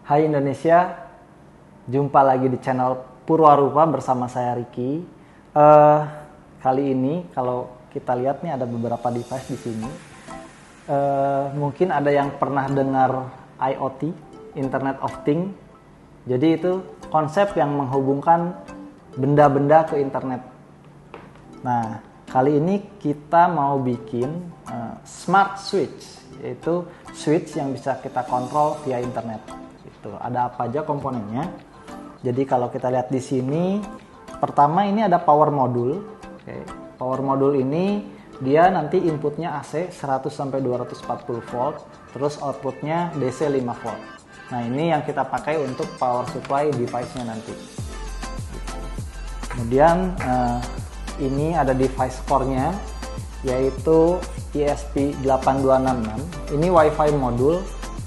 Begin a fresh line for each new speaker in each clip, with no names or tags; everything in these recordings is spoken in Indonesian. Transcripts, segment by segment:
Hai Indonesia, jumpa lagi di channel Purwarupa bersama saya Ricky. Kali ini kalau kita lihat nih ada beberapa device di sini. Mungkin ada yang pernah dengar IoT, Internet of Things. Jadi itu konsep yang menghubungkan benda-benda ke internet. Nah, kali ini kita mau bikin smart switch, yaitu switch yang bisa kita kontrol via internet. Ada apa aja komponennya. Jadi kalau kita lihat di sini, pertama ini ada power module. Power module ini dia nanti inputnya AC 100 sampai 240 volt, terus outputnya DC 5 volt. Nah, ini yang kita pakai untuk power supply device-nya nanti. Kemudian ini ada device core-nya, yaitu ESP8266. Ini WiFi modul,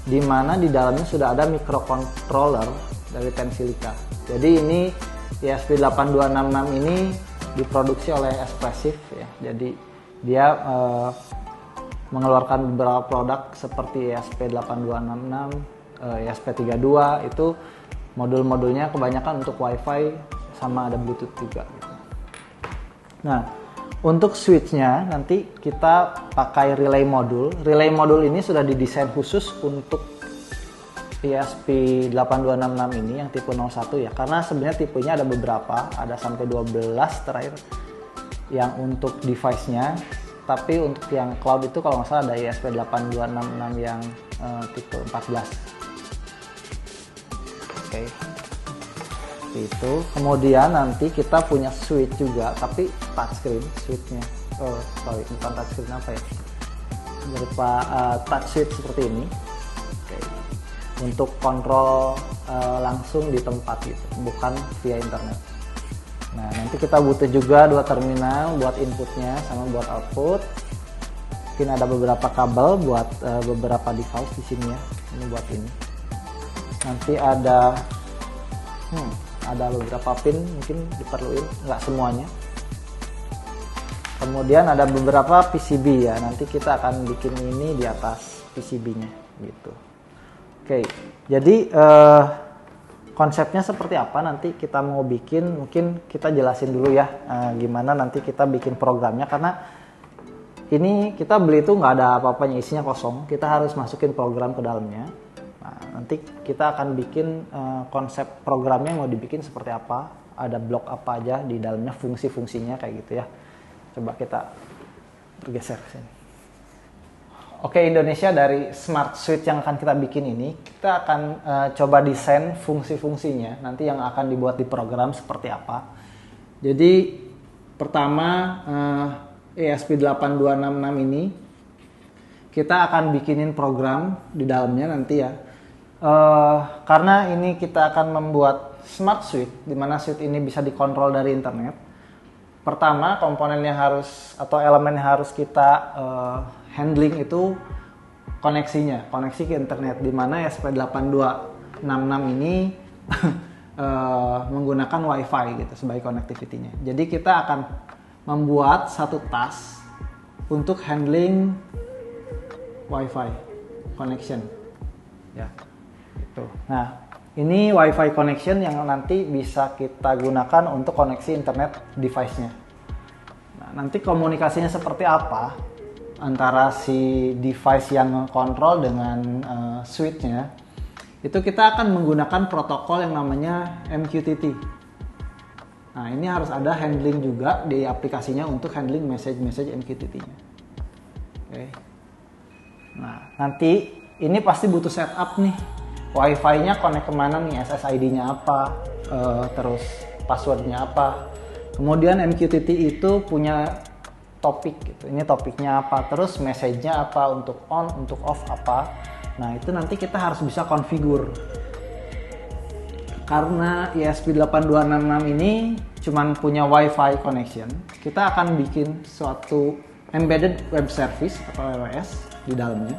di mana di dalamnya sudah ada microcontroller dari Tensilica. Jadi ini ESP8266 ini diproduksi oleh Espressif ya. Jadi dia mengeluarkan beberapa produk seperti ESP8266, ESP32, itu modul-modulnya kebanyakan untuk WiFi sama ada Bluetooth juga gitu. Nah, untuk switch-nya nanti kita pakai relay modul. Relay modul ini sudah didesain khusus untuk ESP8266 ini yang tipe 01 ya. Karena sebenarnya tipenya ada beberapa, ada sampai 12 terakhir yang untuk device-nya. Tapi untuk yang cloud itu kalau nggak salah ada ESP8266 yang tipe 14. Oke. Itu kemudian nanti kita punya switch juga, tapi touchscreen switchnya. Bukan touchscreen, apa ya, berupa touch switch seperti ini. Untuk kontrol langsung di tempat gitu, bukan via internet. Nah, nanti kita butuh juga dua terminal buat inputnya sama buat output. Mungkin ada beberapa kabel buat beberapa device di sini ya. Ini buat ini. Nanti ada beberapa pin mungkin diperluin, nggak semuanya. Kemudian ada beberapa PCB ya, nanti kita akan bikin ini di atas PCB-nya gitu. Oke, jadi konsepnya seperti apa nanti kita mau bikin, mungkin kita jelasin dulu ya gimana nanti kita bikin programnya, karena ini kita beli itu nggak ada apa-apanya, isinya kosong, kita harus masukin program ke dalamnya. Nanti kita akan bikin konsep programnya mau dibikin seperti apa, ada blok apa aja di dalamnya, fungsi-fungsinya kayak gitu ya. Coba kita bergeser ke sini. Oke, Indonesia, dari smart switch yang akan kita bikin ini, kita akan coba desain fungsi-fungsinya nanti yang akan dibuat di program seperti apa. Jadi pertama ESP8266 ini kita akan bikinin program di dalamnya nanti ya. Karena ini kita akan membuat smart switch, di mana switch ini bisa dikontrol dari internet. Pertama, komponennya harus atau elemennya harus kita handling itu koneksi ke internet, di mana ESP8266 ini menggunakan WiFi gitu sebagai connectivity-nya. Jadi kita akan membuat satu task untuk handling WiFi connection ya. Nah, ini WiFi connection yang nanti bisa kita gunakan untuk koneksi internet device-nya. Nah, nanti komunikasinya seperti apa antara si device yang kontrol dengan switch-nya, itu kita akan menggunakan protokol yang namanya MQTT. Nah, ini harus ada handling juga di aplikasinya untuk handling message MQTT-nya. Oke. Nah, nanti ini pasti butuh setup nih. Wi-Fi-nya connect kemana nih, SSID-nya apa, terus password-nya apa. Kemudian MQTT itu punya topik gitu. Ini topiknya apa, terus message-nya apa, untuk on, untuk off apa. Nah, itu nanti kita harus bisa configure. Karena ESP8266 ini cuman punya Wi-Fi connection, kita akan bikin suatu embedded web service atau WWS di dalamnya,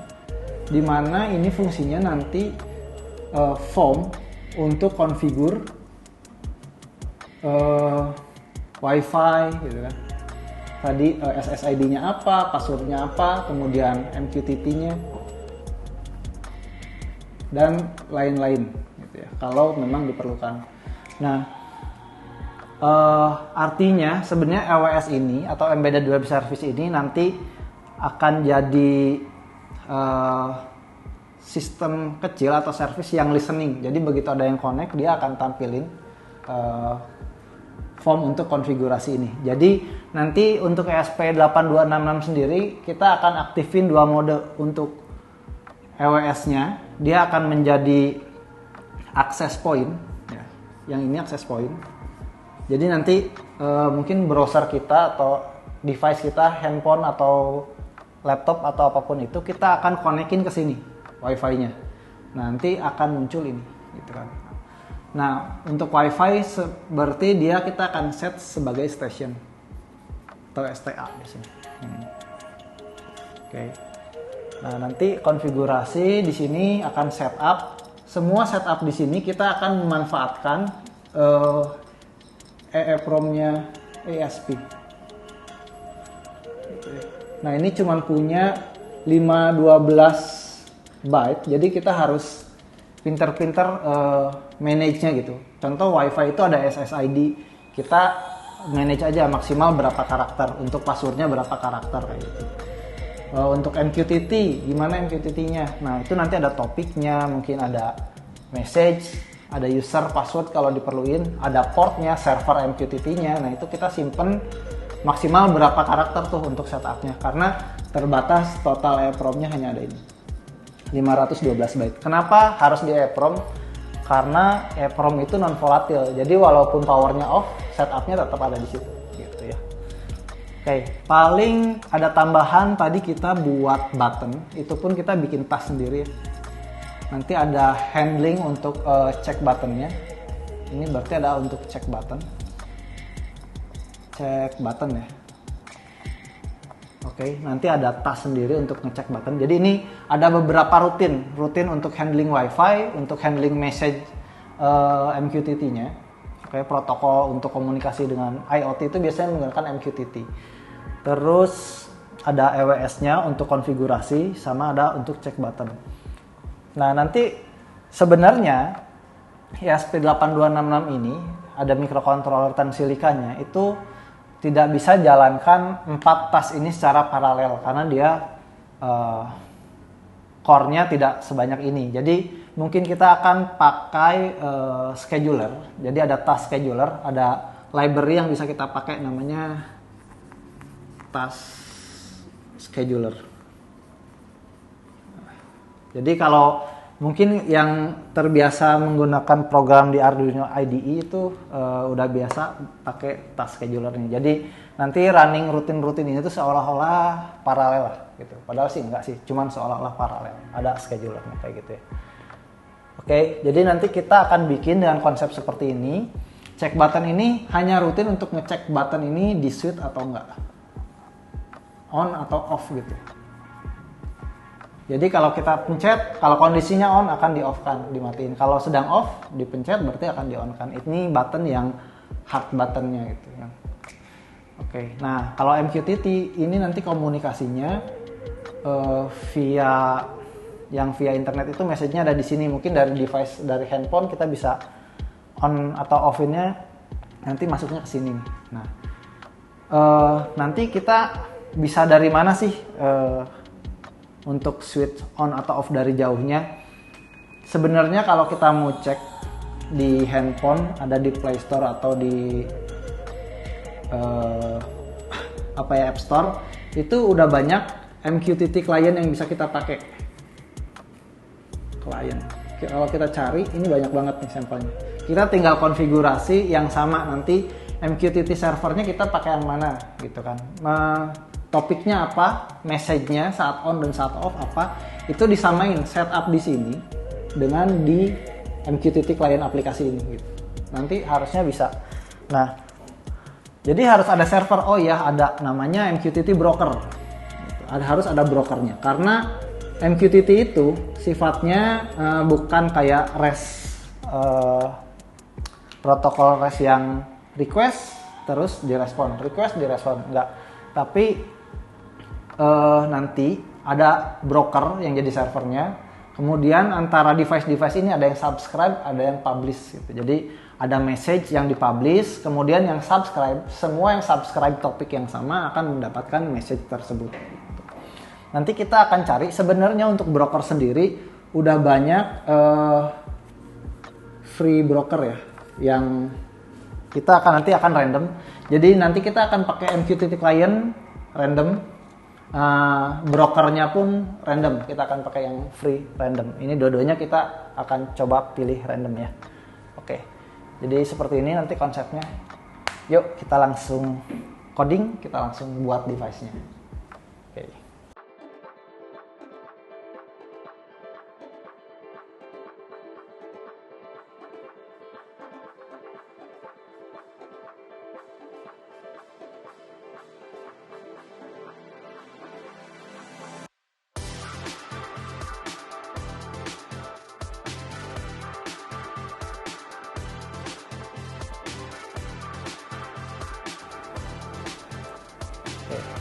di mana ini fungsinya nanti form untuk konfigur WiFi gitu kan. Tadi SSID-nya apa, password-nya apa, kemudian MQTT-nya, dan lain-lain gitu ya, kalau memang diperlukan. Nah, artinya sebenarnya EWS ini atau Embedded Web Service ini nanti akan jadi sistem kecil atau service yang listening. Jadi begitu ada yang connect, dia akan tampilin form untuk konfigurasi ini. Jadi nanti untuk ESP8266 sendiri kita akan aktifin dua mode untuk EWS-nya. Dia akan menjadi access point, ya. Yang ini access point. Jadi nanti mungkin browser kita atau device kita, handphone atau laptop atau apapun itu, kita akan konekin ke sini Wi-Fi-nya. Nanti akan muncul ini, gitu kan. Nah, untuk Wi-Fi berarti kita akan set sebagai station atau STA biasanya. Oke. Nah, nanti konfigurasi di sini akan setup. Semua setup di sini kita akan memanfaatkan EEPROM-nya ASP. Nah, ini cuma punya 512 byte, jadi kita harus pinter-pinter manage-nya gitu. Contoh Wi-Fi itu ada SSID, kita manage aja maksimal berapa karakter, untuk passwordnya berapa karakter kayak gitu. Untuk MQTT, gimana MQTT-nya? Nah, itu nanti ada topiknya, mungkin ada message, ada user password kalau diperluin, ada portnya, server MQTT-nya. Nah, itu kita simpen maksimal berapa karakter tuh untuk setupnya, karena terbatas, total EEPROM-nya hanya ada ini 512 byte. Kenapa harus di EEPROM? Karena EEPROM itu non volatil, jadi walaupun powernya off, setupnya tetap ada di situ gitu ya. Oke, paling ada tambahan tadi kita buat button, itu pun kita bikin task sendiri ya. Nanti ada handling untuk cek buttonnya. Ini berarti ada untuk cek button ya. Oke, nanti ada task sendiri untuk ngecek button. Jadi ini ada beberapa rutin untuk handling Wi-Fi, untuk handling message MQTT-nya. Oke, protokol untuk komunikasi dengan IoT itu biasanya menggunakan MQTT. Terus ada EWS-nya untuk konfigurasi, sama ada untuk cek button. Nah, nanti sebenarnya ESP8266 ini ada microcontroller Tensilica-nya itu tidak bisa jalankan 4 task ini secara paralel karena dia core-nya tidak sebanyak ini. Jadi mungkin kita akan pakai scheduler. Jadi ada task scheduler, ada library yang bisa kita pakai namanya task scheduler. Jadi kalau mungkin yang terbiasa menggunakan program di Arduino IDE itu udah biasa pakai task scheduler ini. Jadi nanti running rutin ini tuh seolah-olah paralel lah gitu. Padahal sih enggak sih, cuman seolah-olah paralel. Ada schedulernya kayak gitu ya. Oke, jadi nanti kita akan bikin dengan konsep seperti ini. Cek button ini hanya rutin untuk ngecek button ini di switch atau enggak. On atau off gitu. Jadi kalau kita pencet, kalau kondisinya on akan di-off-kan, dimatiin. Kalau sedang off, dipencet berarti akan di-on-kan. Ini button yang hard buttonnya gitu ya. Oke, nah kalau MQTT ini nanti komunikasinya via internet itu message-nya ada di sini. Mungkin dari device, dari handphone kita bisa on atau off-nya nanti masuknya ke sini. Nah, nanti kita bisa dari mana sih untuk switch on atau off dari jauhnya? Sebenarnya kalau kita mau cek di handphone, ada di Play Store atau di App Store, itu udah banyak MQTT client yang bisa kita pakai. Client. Kalau kita cari, ini banyak banget nih sampelnya. Kita tinggal konfigurasi yang sama, nanti MQTT servernya kita pakai yang mana gitu kan. Topiknya apa, message-nya saat on dan saat off apa, itu disamain setup di sini dengan di MQTT client aplikasi ini gitu. Nanti harusnya bisa. Nah, jadi harus ada server. Oh ya, ada namanya MQTT broker. Harus ada brokernya karena MQTT itu sifatnya bukan kayak REST, protokol REST yang request terus direspon, enggak. Tapi nanti ada broker yang jadi servernya, Kemudian antara device-device ini ada yang subscribe, ada yang publish gitu. Jadi ada message yang dipublish, kemudian yang subscribe, semua yang subscribe topik yang sama akan mendapatkan message tersebut. Nanti kita akan cari sebenarnya untuk broker sendiri udah banyak free broker ya, yang kita nanti akan random. Jadi nanti kita akan pakai MQTT client random, brokernya pun random. Kita akan pakai yang free random. Ini dua-duanya kita akan coba pilih random ya. Oke. Jadi seperti ini nanti konsepnya. Yuk kita langsung coding, kita langsung buat device-nya. Oke.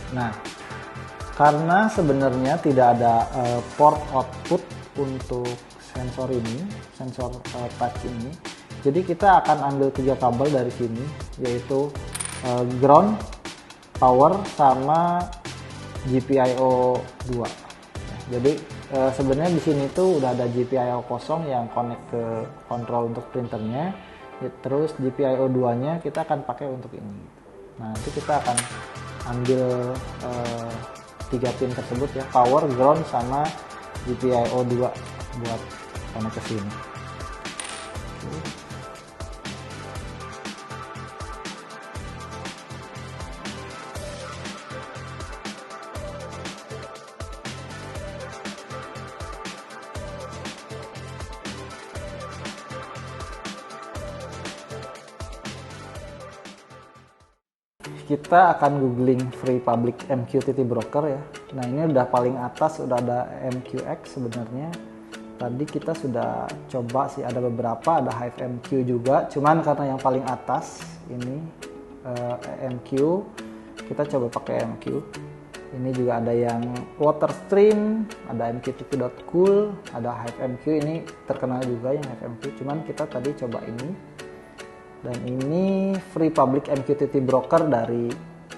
Nah, karena sebenarnya tidak ada port output untuk sensor ini, sensor touch ini, jadi kita akan ambil 3 kabel dari sini, yaitu ground, power, sama GPIO 2. Jadi sebenarnya di sini tuh udah ada GPIO kosong yang connect ke kontrol untuk printernya, terus GPIO 2-nya kita akan pakai untuk ini. Nah, nanti kita akan ambil 3 pin tersebut ya, power, ground, sama GPIO 2 buat connect ke sini. Kita akan googling free public MQTT broker ya. Nah, ini udah paling atas udah ada MQX sebenarnya. Tadi kita sudah coba sih, ada beberapa, ada HiveMQ juga. Cuman karena yang paling atas ini MQ, kita coba pakai MQ. Ini juga ada yang WaterStream, ada MQTT.cool, ada HiveMQ, ini terkenal juga yang HiveMQ. Cuman kita tadi coba ini. Dan ini free public MQTT broker dari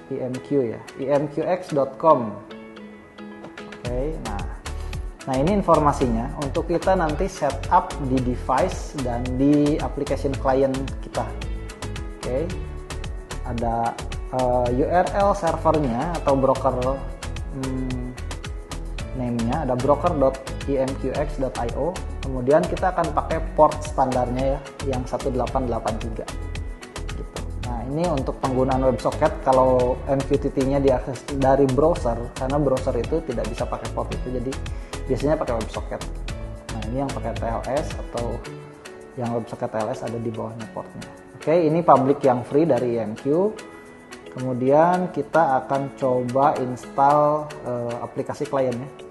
IMQ ya, imqx.com. Oke, nah ini informasinya untuk kita nanti setup di device dan di application client kita. Oke, ada URL servernya atau broker name-nya, ada broker.imqx.io. Kemudian kita akan pakai port standarnya ya, yang 1883 gitu. Nah, ini untuk penggunaan WebSocket. Kalau MQTT-nya diakses dari browser, karena browser itu tidak bisa pakai port itu, jadi biasanya pakai WebSocket. Nah, ini yang pakai TLS atau yang WebSocket TLS ada di bawahnya portnya. Oke, ini public yang free dari IMQ. Kemudian kita akan coba install aplikasi kliennya.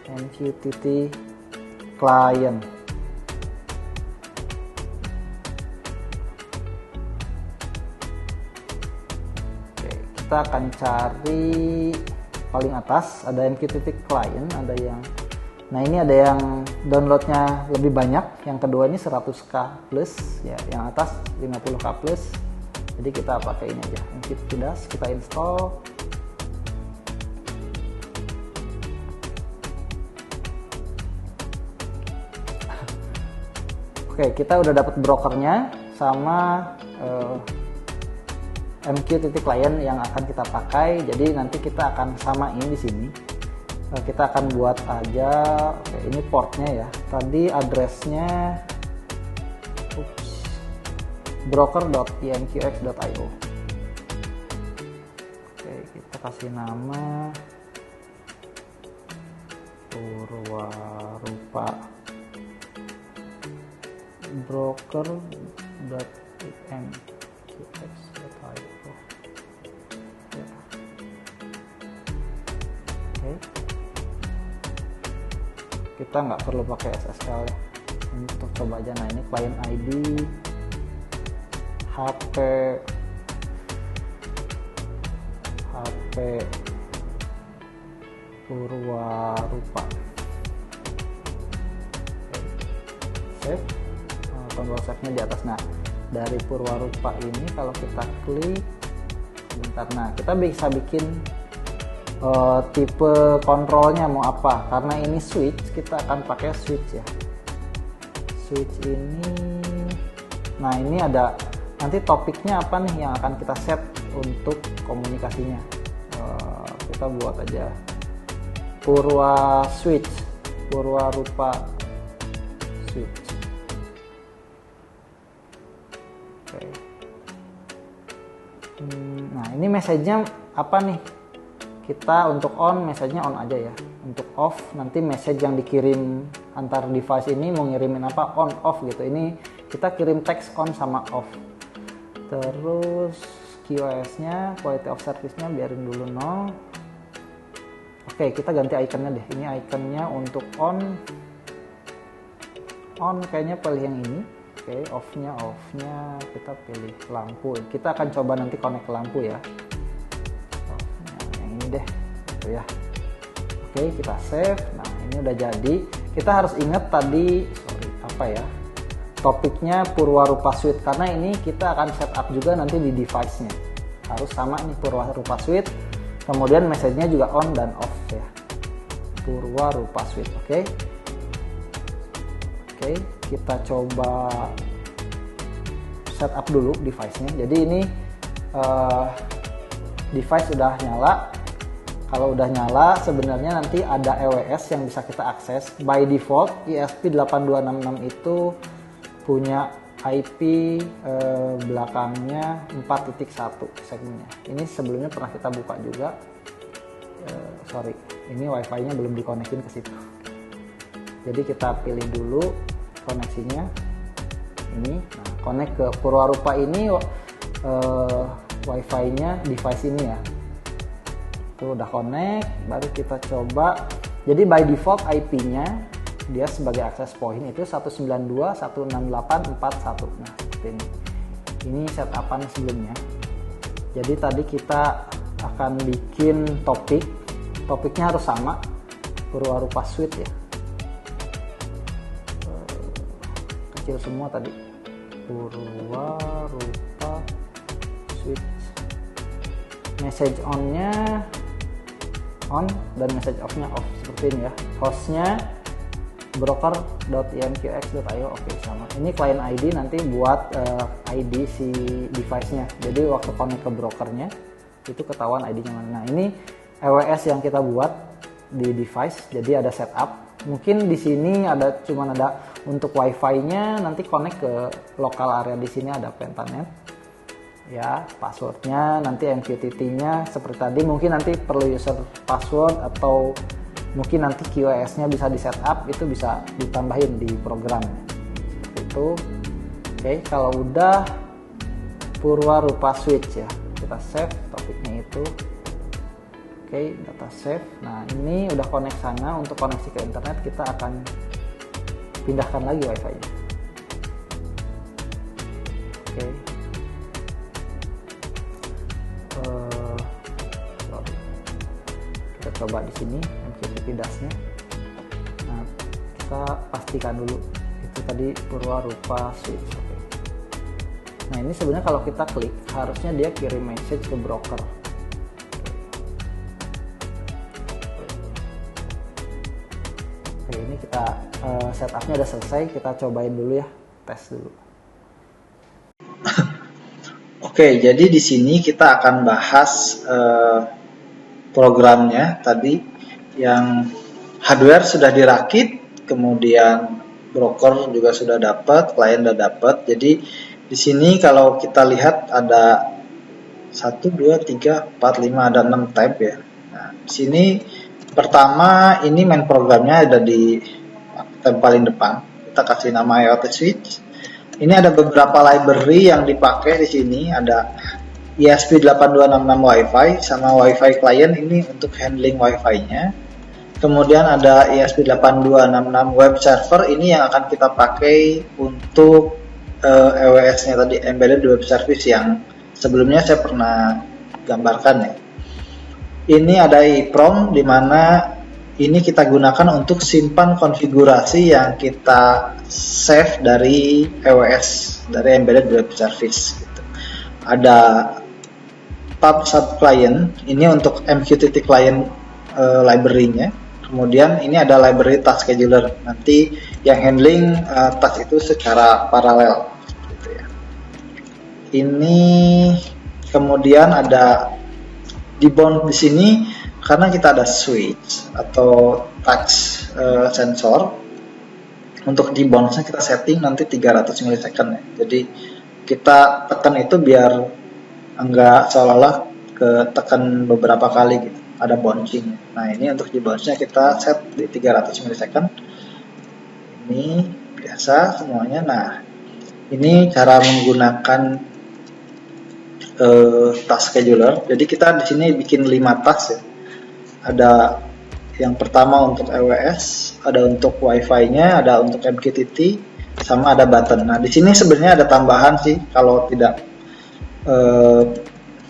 MQTT client. Oke, kita akan cari paling atas, ada MQTT client, ada yang, nah ini ada yang downloadnya lebih banyak, yang kedua ini 100k plus ya, yang atas 50k plus. Jadi kita pakai ini aja, MQTT das, kita install. Oke, kita udah dapat brokernya sama MQTT client yang akan kita pakai. Jadi nanti kita akan samain di sini. Kita akan buat aja. Oke, ini portnya ya. Tadi addressnya broker.imqx.io. Oke, kita kasih nama Purwarupa broker.imqx.io. Ya. Oke. Kita nggak perlu pakai SSL ya. Untuk coba aja. Nah, ini client ID, HP, Purwarupa. Save, tombol save-nya di atas. Nah, dari Purwarupa ini kalau kita klik, bentar, nah kita bisa bikin tipe kontrolnya mau apa. Karena ini switch, kita akan pakai switch ya. Switch ini, nah ini ada nanti topiknya apa nih yang akan kita set untuk komunikasinya. Kita buat aja Purwa switch, Purwarupa switch. Oke. Nah ini message-nya apa nih? Kita untuk on, message-nya on aja ya. Untuk off, nanti message yang dikirim antar device ini mau ngirimin apa, on off gitu. Ini kita kirim teks on sama off. Terus QoS-nya, quality of service-nya biarin dulu 0. Oke, kita ganti ikonnya deh. Ini ikonnya untuk on kayaknya pilih yang ini. Oke, off-nya kita pilih lampu. Kita akan coba nanti connect ke lampu ya. Off-nya yang ini deh, gitu ya. Oke, kita save. Nah, ini udah jadi. Kita harus ingat tadi, topiknya Purwarupa Suite, karena ini kita akan setup juga nanti di device-nya. Harus sama nih Purwarupa Suite. Kemudian message-nya juga on dan off ya. Purwarupa Suite, oke. Oke, kita coba setup dulu device-nya. Jadi ini device udah nyala. Kalau udah nyala, sebenarnya nanti ada EWS yang bisa kita akses. By default, ESP8266 itu punya IP belakangnya 4.1 segmennya. Ini sebelumnya pernah kita buka juga. Ini WiFi-nya belum dikonekin ke situ. Jadi kita pilih dulu koneksinya. Ini, nah, connect ke Purwarupa ini WiFi-nya device ini ya. Tuh udah connect, baru kita coba. Jadi by default IP-nya dia sebagai access point itu 192.168.41. Nah, seperti ini. Ini setupan sebelumnya. Jadi tadi kita akan bikin topik. Topiknya harus sama, Purwarupa Suite ya. Kecil semua tadi. Purwarupa Suite. Message on-nya on dan message off-nya off, seperti ini ya. Hostnya broker.imqx.io. Oke, sama. Ini client ID nanti buat ID si device-nya. Jadi waktu connect ke brokernya itu ketahuan ID-nya mana. Nah, ini EWS yang kita buat di device. Jadi ada setup. Mungkin di sini cuman ada untuk WiFi-nya, nanti connect ke lokal area di sini ada Pentanet. Ya, passwordnya nanti MQTT-nya seperti tadi. Mungkin nanti perlu user password atau mungkin nanti QoS-nya bisa di setup, itu bisa ditambahin di program seperti itu. Oke, kalau udah Purwarupa Switch ya, kita save topiknya itu. Oke, data save. Nah, ini udah connect sana. Untuk koneksi ke internet kita akan pindahkan lagi WiFi-nya. Oke. Kita coba di sini MQTT DAS-nya. Nah, kita pastikan dulu itu tadi Purwarupa Switch. Oke. Nah, ini sebenarnya kalau kita klik harusnya dia kirim message ke broker. Oke, ini kita setupnya udah selesai. Kita cobain dulu ya, tes dulu.
Oke, jadi di sini kita akan bahas programnya tadi yang hardware sudah dirakit, kemudian broker juga sudah dapat, klien sudah dapat. Jadi di sini kalau kita lihat ada 1, 2, 3, 4, 5, ada 6 tab ya. Nah, di sini pertama ini main programnya ada di tab paling depan. Kita kasih nama IoT Switch. Ini ada beberapa library yang dipakai di sini. Ada ESP8266 Wi-Fi sama Wi-Fi client ini untuk handling Wi-Fi-nya. Kemudian ada ESP8266 web server, ini yang akan kita pakai untuk EWS-nya tadi, embedded web service, yang sebelumnya saya pernah gambarkan ya. Ini ada EEPROM di mana ini kita gunakan untuk simpan konfigurasi yang kita save dari EWS, dari Embedded Web Service gitu. Ada tab sub client, ini untuk MQTT client library-nya. Kemudian ini ada library task scheduler, nanti yang handling task itu secara paralel gitu ya. Ini kemudian ada di bound di sini karena kita ada switch atau touch sensor. Untuk di bounce-nya kita setting nanti 300 milisecond ya. Jadi kita tekan itu biar enggak seolah-olah ketekan beberapa kali gitu, ada bouncing. Nah ini untuk di bounce-nya kita set di 300 milisecond. Ini biasa semuanya. Nah ini cara menggunakan task scheduler. Jadi kita di sini bikin 5 task ya. Ada yang pertama untuk EWS, ada untuk Wi-Fi-nya, ada untuk MQTT, sama ada button. Nah di sini sebenarnya ada tambahan sih, kalau tidak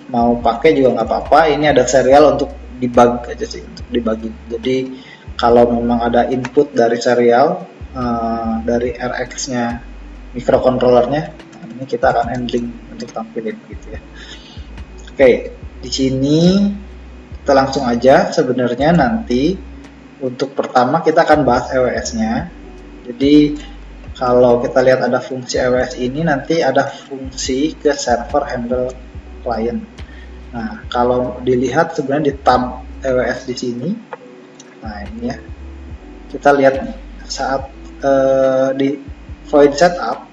mau pakai juga nggak apa-apa. Ini ada serial untuk debug aja sih, untuk debugging. Jadi kalau memang ada input dari serial dari RX-nya microcontroller-nya, nah, ini kita akan handling untuk tampilin gitu ya. Oke, di sini kita langsung aja. Sebenarnya nanti untuk pertama kita akan bahas EWS-nya. Jadi kalau kita lihat ada fungsi EWS ini, nanti ada fungsi ke server handle client. Nah kalau dilihat sebenarnya di tab EWS di sini, nah ini ya, kita lihat nih saat di void setup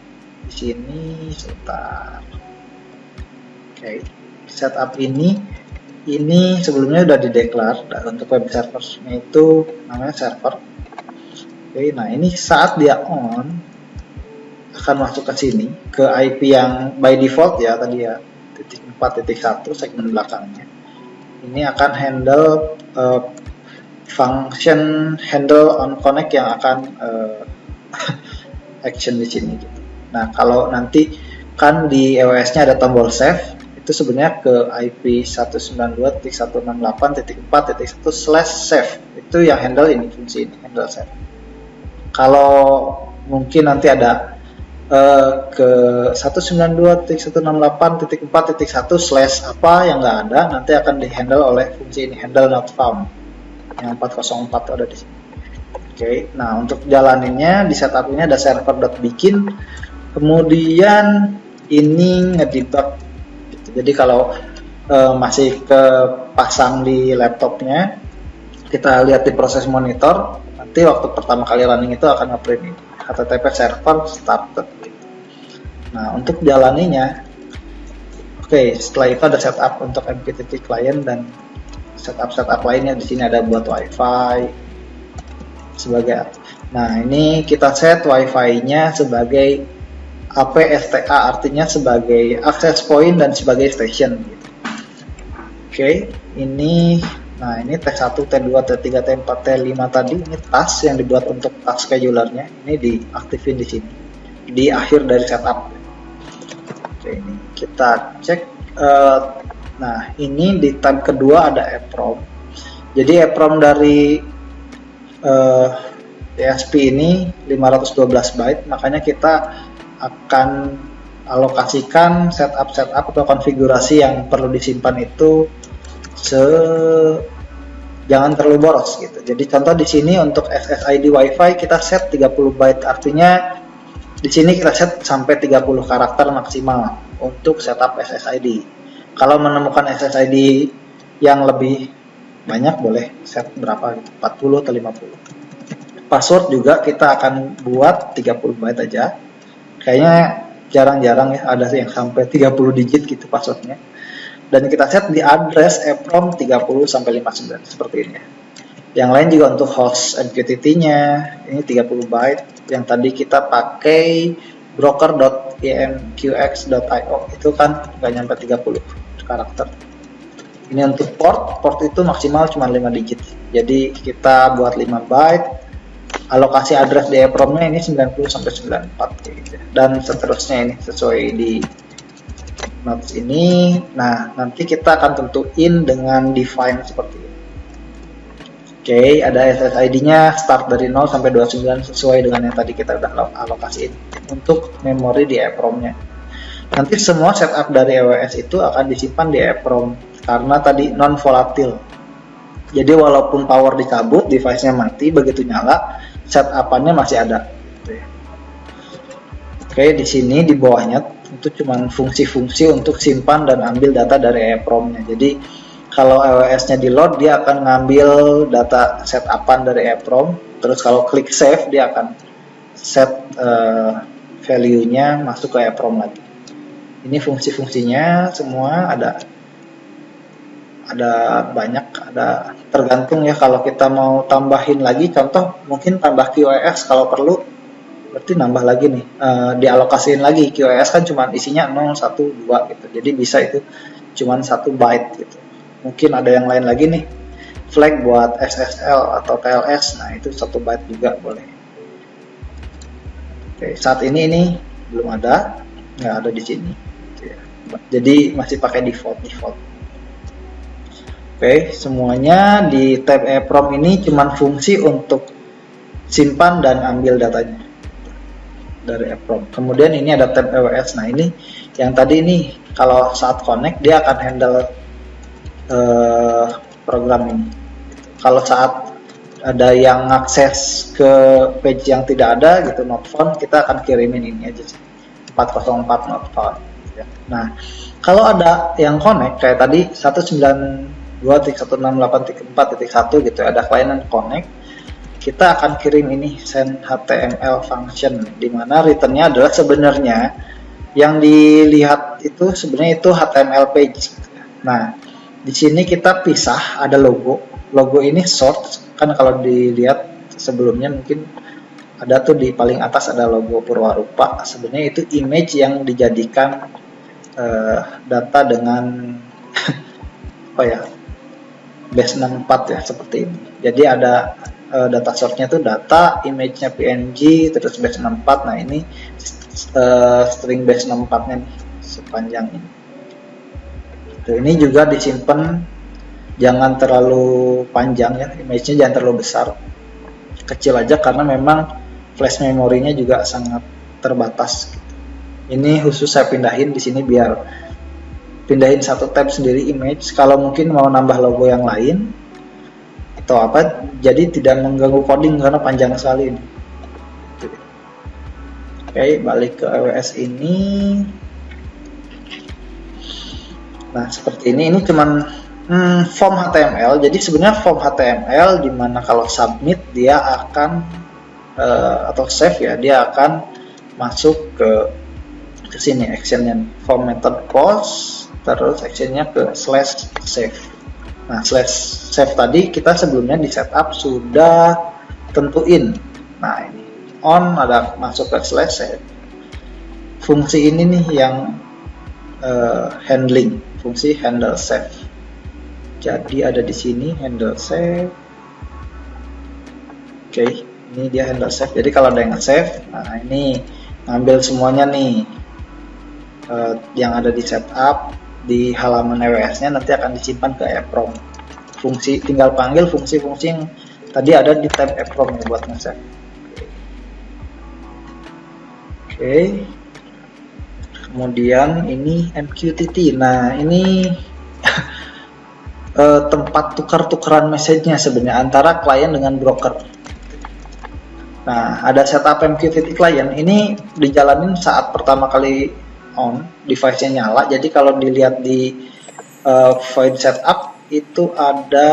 di sini sebentar. Oke, setup ini sebelumnya udah dideklar untuk web servernya itu namanya server. Oke, nah ini saat dia on akan masuk ke sini ke IP yang by default ya tadi ya 4.1 segmen belakangnya. Ini akan handle function handle on connect yang akan action di sini gitu. Nah kalau nanti kan di EWS-nya ada tombol save, itu sebenarnya ke IP 192.168.4.1/save, itu yang handle ini, fungsi ini handle save. Kalau mungkin nanti ada ke 192.168.4.1/ apa yang nggak ada, nanti akan di handle oleh fungsi ini, handle not found yang 404 ada di sini. Oke, nah untuk jalaninnya di setup ini ada server.begin, kemudian ini ngedebug. Jadi kalau masih kepasang di laptopnya, kita lihat di proses monitor, nanti waktu pertama kali running itu akan nge-print ini HTTP server started. Nah untuk jalaninya, oke, setelah itu ada setup untuk MQTT client dan setup lainnya. Di sini ada buat Wi-Fi sebagai. Nah ini kita set Wi-Fi-nya sebagai APSTA, artinya sebagai access point dan sebagai station gitu. Oke, ini nah ini T1, T2, T3, T4, T5 tadi, ini task yang dibuat untuk task schedulernya, ini diaktifin di sini di akhir dari setup. Oke, ini kita cek. Nah ini di tab kedua ada EPROM. Jadi EPROM dari DSP ini 512 byte, makanya kita akan alokasikan setup atau konfigurasi yang perlu disimpan itu jangan terlalu boros gitu. Jadi contoh di sini untuk SSID WiFi kita set 30 byte, artinya di sini kita set sampai 30 karakter maksimal untuk setup SSID. Kalau menemukan SSID yang lebih banyak boleh set berapa gitu, 40 atau 50. Password juga kita akan buat 30 byte aja. Kayaknya jarang-jarang ya ada yang sampai 30 digit gitu passwordnya. Dan kita set di address EPROM 30 sampai 59 seperti ini ya. Yang lain juga untuk host MQTT-nya ini 30 byte. Yang tadi kita pakai broker.imqx.io itu kan nggak nyampe 30 karakter. Ini untuk port itu maksimal cuma 5 digit. Jadi kita buat 5 byte. Alokasi address di EPROM-nya ini 90 sampai 94 gitu. Dan seterusnya ini sesuai di notes ini. Nah, nanti kita akan tentuin dengan define seperti ini. Oke, ada SSID-nya start dari 0 sampai 29 sesuai dengan yang tadi kita udah alokasiin untuk memori di EEPROM-nya. Nanti semua setup dari EWS itu akan disimpan di EEPROM karena tadi non volatil. Jadi walaupun power dicabut, device-nya mati, begitu nyala, setup-annya masih ada. Oke, di sini di bawahnya itu cuma fungsi-fungsi untuk simpan dan ambil data dari EEPROM-nya. Jadi kalau EWS-nya di load, dia akan ngambil data setup-an dari EEPROM. Terus kalau klik save, dia akan set value-nya masuk ke EEPROM lagi. Ini fungsi-fungsinya semua ada banyak, ada tergantung ya. Kalau kita mau tambahin lagi, contoh mungkin tambah QoS kalau perlu, berarti nambah lagi nih, dialokasiin lagi. QoS kan cuma isinya 0, 1, 2 gitu, jadi bisa itu cuma 1 byte gitu. Mungkin ada yang lain lagi nih, flag buat SSL atau TLS, nah itu 1 byte juga boleh. Oke, saat ini belum ada, nggak ada di sini, jadi masih pakai default. Oke, semuanya di tab EEPROM ini cuma fungsi untuk simpan dan ambil datanya dari EEPROM. Kemudian ini ada tab EWS. Nah ini yang tadi ini kalau saat connect dia akan handle program ini. Kalau saat ada yang akses ke page yang tidak ada gitu, not found, kita akan kirimin ini aja sih, 404 not found. Nah kalau ada yang connect kayak tadi 192.168.4.1 gitu, ada klien yang connect, kita akan kirim ini send HTML function, dimana returnnya adalah sebenarnya yang dilihat itu sebenarnya itu HTML page. Nah di sini kita pisah, ada logo ini source, kan kalau dilihat sebelumnya mungkin ada tuh di paling atas ada logo Purwarupa, sebenarnya itu image yang dijadikan data dengan apa ya, base 64 ya, seperti ini. Jadi ada data source-nya tuh data, image-nya PNG, terus base 64. Nah ini string base 64-nya nih, sepanjang ini. Ini juga disimpan jangan terlalu panjang ya, image-nya jangan terlalu besar, kecil aja karena memang flash memorinya juga sangat terbatas. Ini khusus saya pindahin di sini biar pindahin satu tab sendiri image. Kalau mungkin mau nambah logo yang lain atau apa, jadi tidak mengganggu coding karena panjang sekali ini. Oke, balik ke EWS ini. Nah seperti ini cuman form HTML. Jadi sebenarnya form HTML dimana kalau submit dia akan atau save ya, dia akan masuk ke sini actionnya, form method post, terus actionnya ke /save. Nah /save tadi kita sebelumnya di setup sudah tentuin. Nah ini on, ada masuk ke /save. Fungsi ini nih yang handling, fungsi handle save. Jadi ada di sini handle save. Oke, ini dia handle save. Jadi kalau ada yang save, nah ini ngambil semuanya nih yang ada di setup di halaman EWS-nya, nanti akan disimpan ke EEPROM. Fungsi tinggal panggil fungsi-fungsi yang tadi ada di tab EEPROM ya buat nge-save. Oke. Kemudian ini MQTT. Nah ini tempat tukar-tukaran message-nya sebenarnya antara klien dengan broker. Nah ada setup MQTT client ini dijalanin saat pertama kali on, device-nya nyala. Jadi kalau dilihat di void setup itu ada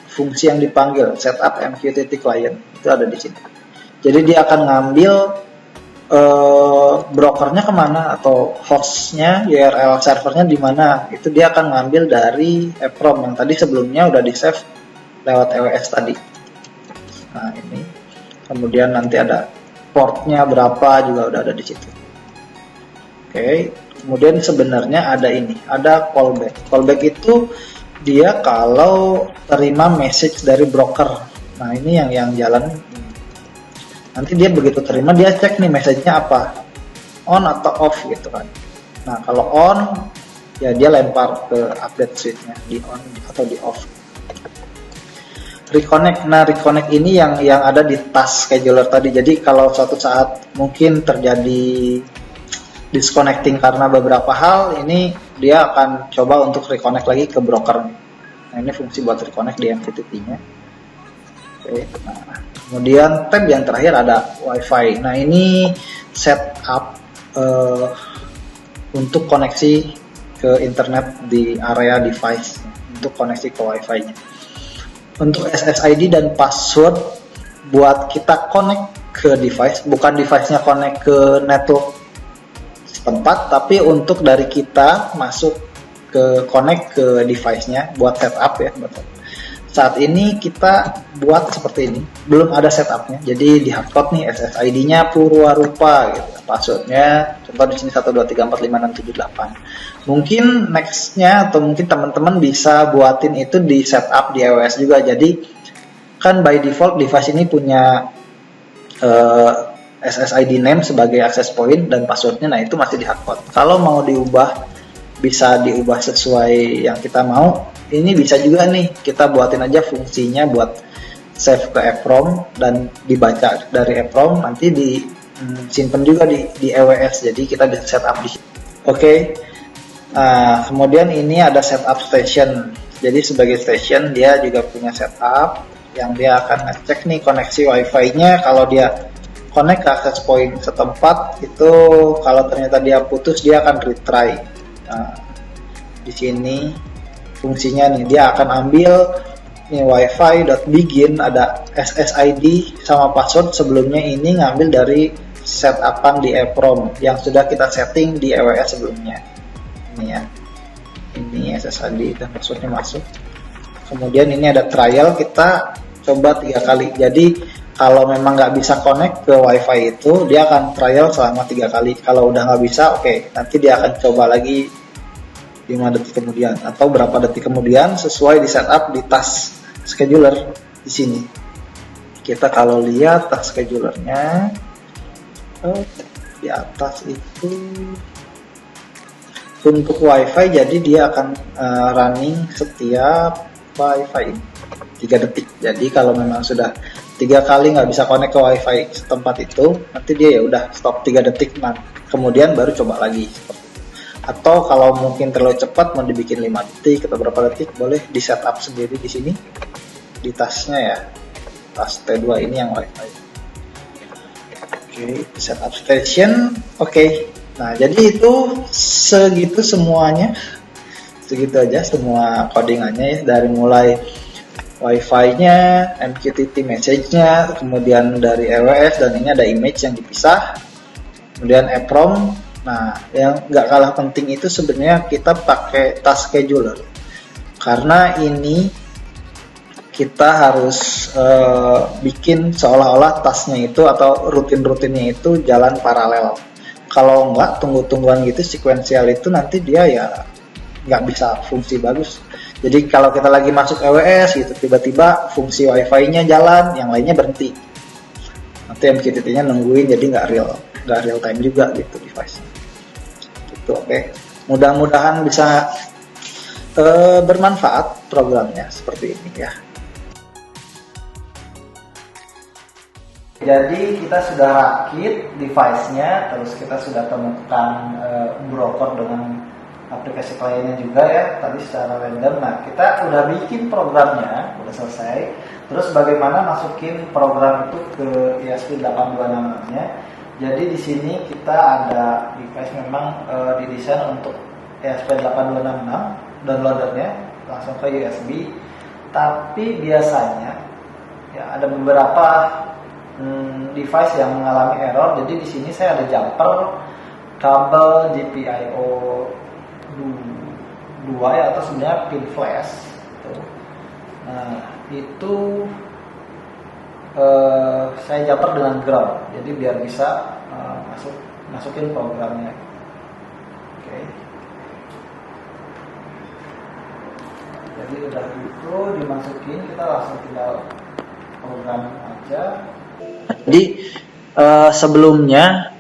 fungsi yang dipanggil setup MQTT client, itu ada di sini. Jadi dia akan ngambil brokernya kemana atau hostnya, URL servernya di mana, itu dia akan ngambil dari EEPROM yang tadi sebelumnya udah di save lewat EWS tadi. Nah ini kemudian nanti ada portnya berapa juga udah ada di situ. Oke, kemudian sebenarnya ada ini, ada callback. Callback itu dia kalau terima message dari broker. Nah ini yang jalan. Nanti dia begitu terima, dia cek nih message-nya apa, on atau off gitu kan. Nah kalau on, ya dia lempar ke update switch-nya di on atau di off. reconnect. Nah, reconnect ini yang ada di task scheduler tadi. Jadi kalau suatu saat mungkin terjadi disconnecting karena beberapa hal, ini dia akan coba untuk reconnect lagi ke broker. Nah, ini fungsi buat reconnect di MQTT-nya. Oke. Nah, kemudian tab yang terakhir ada WiFi. Nah, ini setup untuk koneksi ke internet di area device, untuk koneksi ke WiFi-nya. Untuk SSID dan password buat kita connect ke device, bukan device-nya connect ke network setempat, tapi untuk dari kita masuk ke connect ke device-nya buat setup ya. Saat ini kita buat seperti ini, belum ada setupnya. Jadi di hardcode nih SSID-nya Purwarupa gitu. Passwordnya contoh di sini 123456778. Mungkin nextnya atau mungkin teman-teman bisa buatin itu di setup di iOS juga. Jadi kan by default device ini punya SSID name sebagai access point dan passwordnya, nah itu masih di hardcode. Kalau mau diubah bisa diubah sesuai yang kita mau. Ini bisa juga nih kita buatin aja fungsinya buat save ke EPROM dan dibaca dari EPROM, nanti disimpan juga di EWS. Jadi kita bisa setup di sini. Oke. Nah, kemudian ini ada setup station. Jadi sebagai station dia juga punya setup yang dia akan ngecek nih koneksi WiFi-nya. Kalau dia connect ke access point setempat itu, kalau ternyata dia putus dia akan retry. Nah, di sini fungsinya nih, dia akan ambil nih wifi.begin, ada SSID sama password sebelumnya, ini ngambil dari setupan di EPROM yang sudah kita setting di EWS sebelumnya. Ini ya, ini SSID dan passwordnya masuk. Kemudian ini ada trial, kita coba 3 kali. Jadi kalau memang nggak bisa connect ke wifi itu, dia akan trial selama 3 kali. Kalau udah nggak bisa, oke, nanti dia akan coba lagi 5 detik kemudian atau berapa detik kemudian sesuai di setup di task scheduler di sini. Kita kalau lihat task schedulernya di atas itu untuk WiFi, jadi dia akan running setiap WiFi 3 detik. Jadi kalau memang sudah 3 kali nggak bisa connect ke WiFi setempat itu, nanti dia ya udah stop 3 detik, kemudian baru coba lagi. Atau kalau mungkin terlalu cepat mau dibikin 5 detik atau berapa detik, boleh di setup sendiri di sini di tasnya ya, tas T2 ini yang WiFi. Oke, setup station. Oke. Nah, jadi itu segitu semuanya, segitu aja semua codingannya ya, dari mulai WiFi-nya, MQTT message-nya, kemudian dari EWS, dan ini ada image yang dipisah, kemudian EPROM. Nah, yang nggak kalah penting itu sebenarnya kita pakai task scheduler, karena ini kita harus bikin seolah-olah tasknya itu atau rutin-rutinnya itu jalan paralel. Kalau nggak tunggu-tungguan gitu sekuensial itu, nanti dia ya nggak bisa fungsi bagus. Jadi kalau kita lagi masuk EWS gitu, tiba-tiba fungsi WiFi-nya jalan, yang lainnya berhenti. Nanti MQTT-nya nungguin, jadi nggak real time juga gitu device. Gitu, oke. Mudah-mudahan bisa bermanfaat programnya seperti ini ya. Jadi kita sudah rakit device-nya, terus kita sudah temukan broker dengan aplikasi kliennya juga ya, tadi secara random. Nah, kita udah bikin programnya, udah selesai. Terus bagaimana masukin program itu ke ESP826-nya? Jadi di sini kita ada device memang didesain untuk ESP8266 downloadernya langsung ke USB. Tapi biasanya ya ada beberapa device yang mengalami error. Jadi di sini saya ada jumper kabel GPIO 2 ya, atau sebenarnya pin flash gitu. Nah, itu saya jumper dengan ground, jadi biar bisa masukin programnya. Oke. Jadi udah itu dimasukin, kita langsung tinggal program aja. Jadi sebelumnya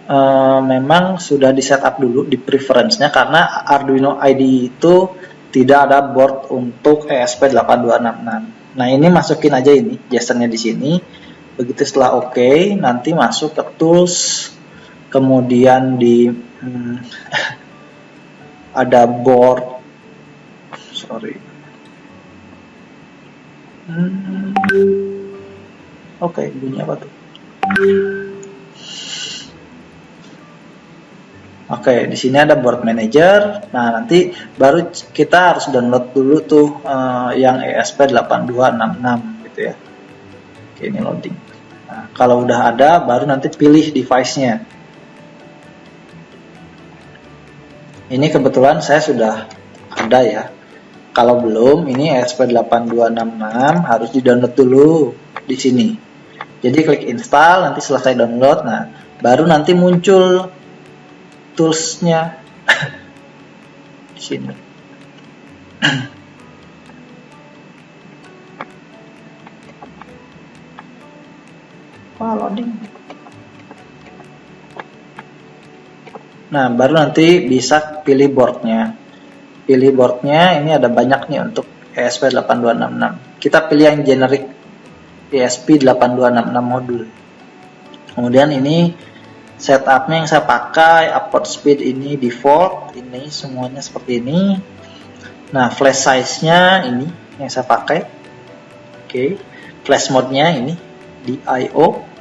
memang sudah di setup dulu di preference-nya, karena Arduino IDE itu tidak ada board untuk ESP8266. Nah, ini masukin aja ini JSON-nya di sini. Begitu setelah oke, nanti masuk ke tools, kemudian di ada board, sorry. Oke, bunyi apa tuh? Oke, di sini ada board manager. Nah, nanti baru kita harus download dulu tuh yang ESP8266 gitu ya. Oke, ini loading. Nah, kalau udah ada, baru nanti pilih device-nya. Ini kebetulan saya sudah ada ya. Kalau belum, ini ESP8266 harus di-download dulu di sini. Jadi klik install, nanti selesai download. Nah, baru nanti muncul toolsnya di sini. Wah, loading. Nah, baru nanti bisa pilih boardnya. Pilih boardnya, ini ada banyak nih untuk ESP8266. Kita pilih yang generic ESP8266 modul. Kemudian ini setupnya yang saya pakai, upload speed ini default, ini semuanya seperti ini. Nah, flash size-nya ini yang saya pakai. Oke, flash mode-nya ini di I/O.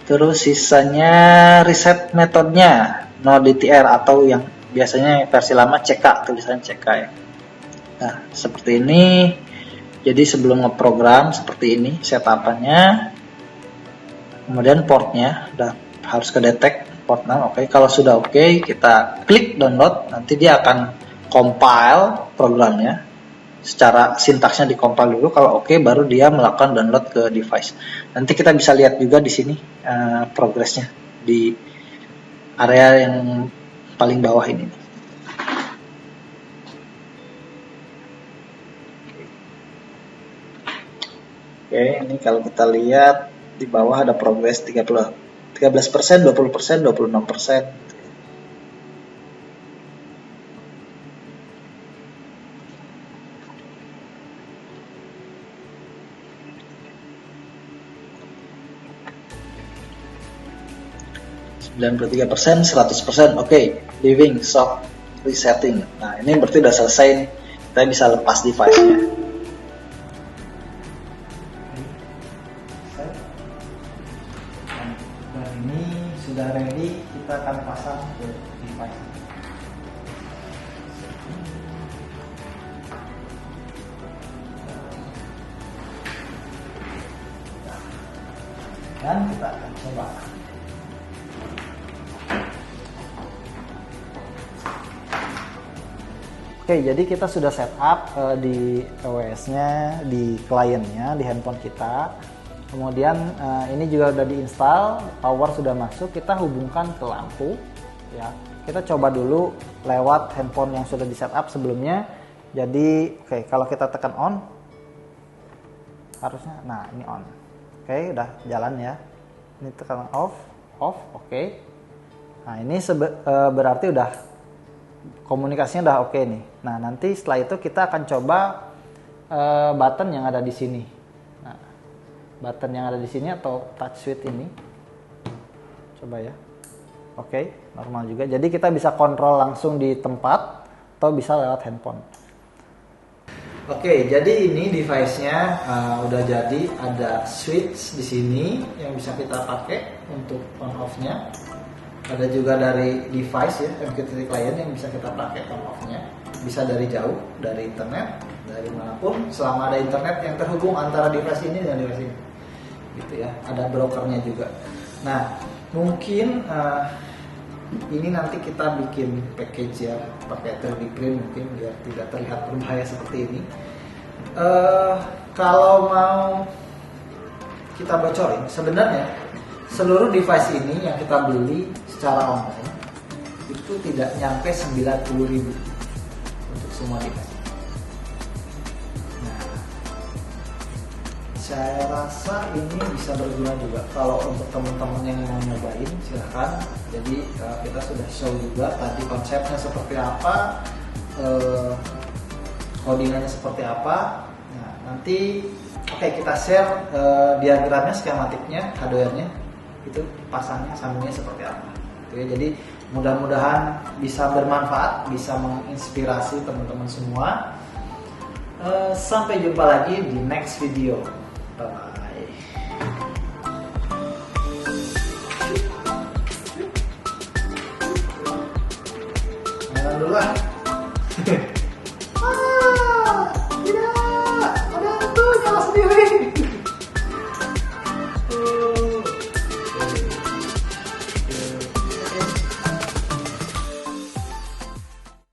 Terus sisanya reset metodenya no DTR atau yang biasanya versi lama CK, tulisan CK ya. Nah, seperti ini. Jadi sebelum ngeprogram seperti ini setupannya. Kemudian portnya udah harus kedetek port 6. Oke, kalau sudah oke, kita klik download, nanti dia akan compile programnya. Secara sintaksnya dikompil dulu, kalau oke baru dia melakukan download ke device. Nanti kita bisa lihat juga di sini progresnya di area yang paling bawah ini. Oke, ini kalau kita lihat di bawah ada progres 13%, 20%, 26%. %, 100%, oke, living, soft, resetting. Nah, ini berarti udah selesai nih. Kita bisa lepas device-nya.
Dan ini sudah ready, kita akan pasang ke device. Dan kita akan coba. Oke, jadi kita sudah setup di OS-nya, di kliennya, di handphone kita. Kemudian ini juga sudah diinstal, power sudah masuk, kita hubungkan ke lampu. Ya, kita coba dulu lewat handphone yang sudah di setup sebelumnya. Jadi, oke, kalau kita tekan on, harusnya, nah ini on. Oke, udah jalan ya. Ini tekan off, oke. Nah ini berarti udah komunikasinya udah oke nih. Nah, nanti setelah itu kita akan coba button yang ada di sini. Nah, button yang ada di sini atau touch switch ini. Coba ya. Oke, normal juga. Jadi kita bisa kontrol langsung di tempat atau bisa lewat handphone. Oke, jadi ini device-nya udah jadi, ada switch di sini yang bisa kita pakai untuk on off-nya. Ada juga dari device ya, MQTT client yang bisa kita pakai on off-nya. Bisa dari jauh, dari internet, dari manapun, selama ada internet yang terhubung antara device ini dan device ini. Gitu ya, ada brokernya juga. Nah, mungkin ini nanti kita bikin package ya, pakai 3D print mungkin biar tidak terlihat berbahaya seperti ini. Kalau mau kita bocorin, sebenarnya seluruh device ini yang kita beli secara online itu tidak nyampe 90.000 untuk semua device. Nah, saya rasa ini bisa berguna juga kalau untuk teman-teman yang mau nyobain, silahkan. Jadi kita sudah show juga tadi konsepnya seperti apa, codingannya seperti apa. Nah, nanti oke, kita share diagramnya, skematiknya, hardware-nya itu pasangnya, sambungnya seperti apa. Gitu ya. Jadi mudah-mudahan bisa bermanfaat, bisa menginspirasi teman-teman semua. Sampai jumpa lagi di next video. Bye bye. Jangan dulu lah.